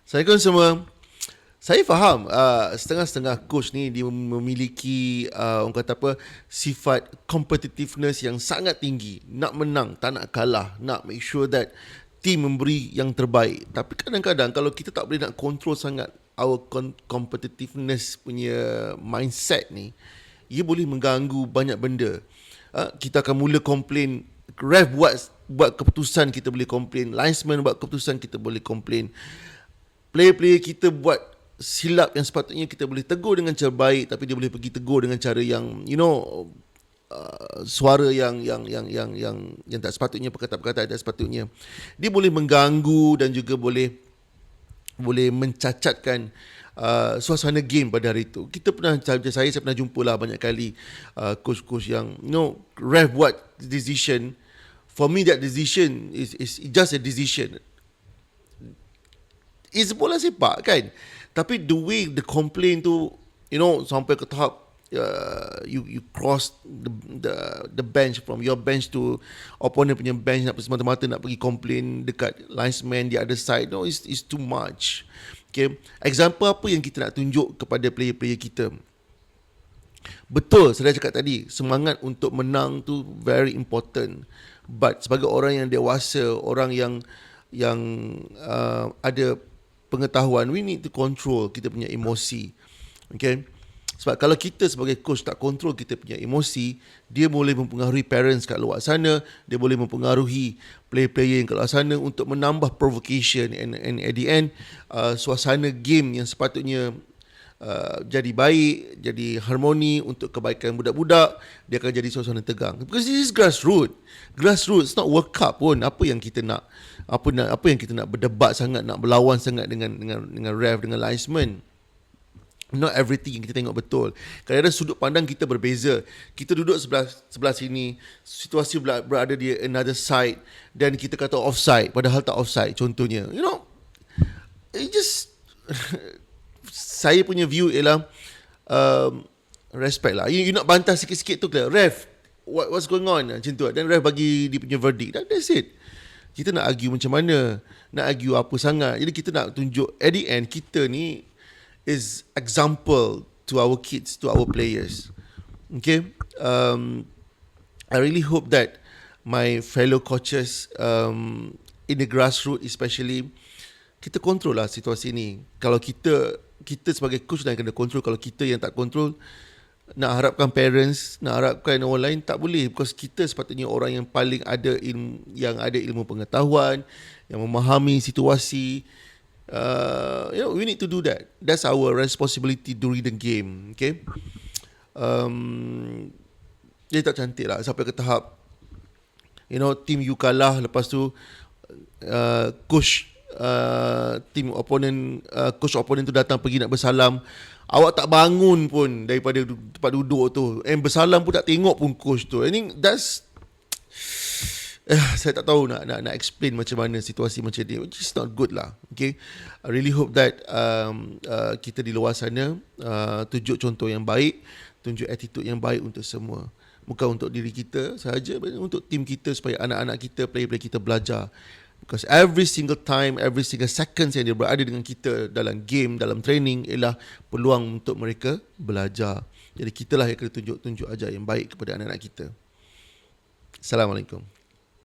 Assalamualaikum semua. Saya faham setengah-setengah coach ni dia memiliki orang kata apa, sifat competitiveness yang sangat tinggi. Nak menang, tak nak kalah, nak make sure that team memberi yang terbaik. Tapi kadang-kadang kalau kita tak boleh nak control sangat our competitiveness punya mindset ni, ia boleh mengganggu banyak benda. Kita akan mula komplain, ref buat keputusan kita boleh komplain, linesman buat keputusan kita boleh komplain, player-player kita buat silap yang sepatutnya kita boleh tegur dengan cara baik, tapi dia boleh pergi tegur dengan cara yang suara yang tak sepatutnya, perkataan-perkataan tak sepatutnya. Dia boleh mengganggu dan juga boleh mencacatkan suasana game pada hari itu. Saya pernah jumpa lah banyak kali coach-coach yang ref buat decision. For me that decision is just a decision. It's bola sepak kan. Tapi the way the complain tu, sampai ke tahap you cross the bench, from your bench to opponent punya bench, nak semata-mata nak pergi complain dekat linesman the other side. No, it's too much. Okay, example apa yang kita nak tunjuk kepada player-player kita? Betul, saya dah cakap tadi, semangat untuk menang tu very important. But sebagai orang yang dewasa, orang yang ada pengetahuan, we need to control kita punya emosi. Okay, sebab kalau kita sebagai coach tak control kita punya emosi, dia boleh mempengaruhi parents kat luar sana, dia boleh mempengaruhi player-player yang kat luar sana untuk menambah provocation, and at the end suasana game yang sepatutnya jadi baik, jadi harmoni untuk kebaikan budak-budak, dia akan jadi suasana tegang. Because this is grassroots. It's not World Cup pun. Apa yang kita nak berdebat sangat, nak berlawan sangat dengan ref, dengan linesman. Not everything yang kita tengok betul. Kadang-kadang sudut pandang kita berbeza. Kita duduk sebelah sini, situasi berada di another side, dan kita kata offside padahal tak offside contohnya. It just saya punya view ialah respect lah. You nak bantah sikit-sikit tu ke, ref, what's going on, macam tu. Dan ref bagi dia punya verdict, that's it. Kita nak argue macam mana, nak argue apa sangat. Jadi kita nak tunjuk, at the end, kita ni is example to our kids, to our players. Okay, I really hope that my fellow coaches in the grassroots especially, kita control lah situasi ni. Kalau kita sebagai coach dah kena control. Kalau kita yang tak control, nak harapkan parents, nak harapkan orang lain, tak boleh. Because kita sepatutnya orang yang paling ada ilmu pengetahuan, yang memahami situasi. We need to do that. That's our responsibility during the game. Okay, dia tak cantik lah sampai ke tahap team you kalah, lepas tu coach coach opponent tu datang pergi nak bersalam, awak tak bangun pun daripada tempat duduk tu, bersalam pun tak tengok pun coach tu. I think that's saya tak tahu nak explain macam mana situasi macam ni, which is not good lah. Okay, I really hope that kita di luar sana tunjuk contoh yang baik, tunjuk attitude yang baik untuk semua. Bukan untuk diri kita sahaja, untuk tim kita, supaya anak-anak kita, player-player kita belajar. Because every single time, every single second yang dia berada dengan kita dalam game, dalam training, ialah peluang untuk mereka belajar. Jadi kita lah yang kena tunjuk ajar yang baik kepada anak-anak kita. Assalamualaikum.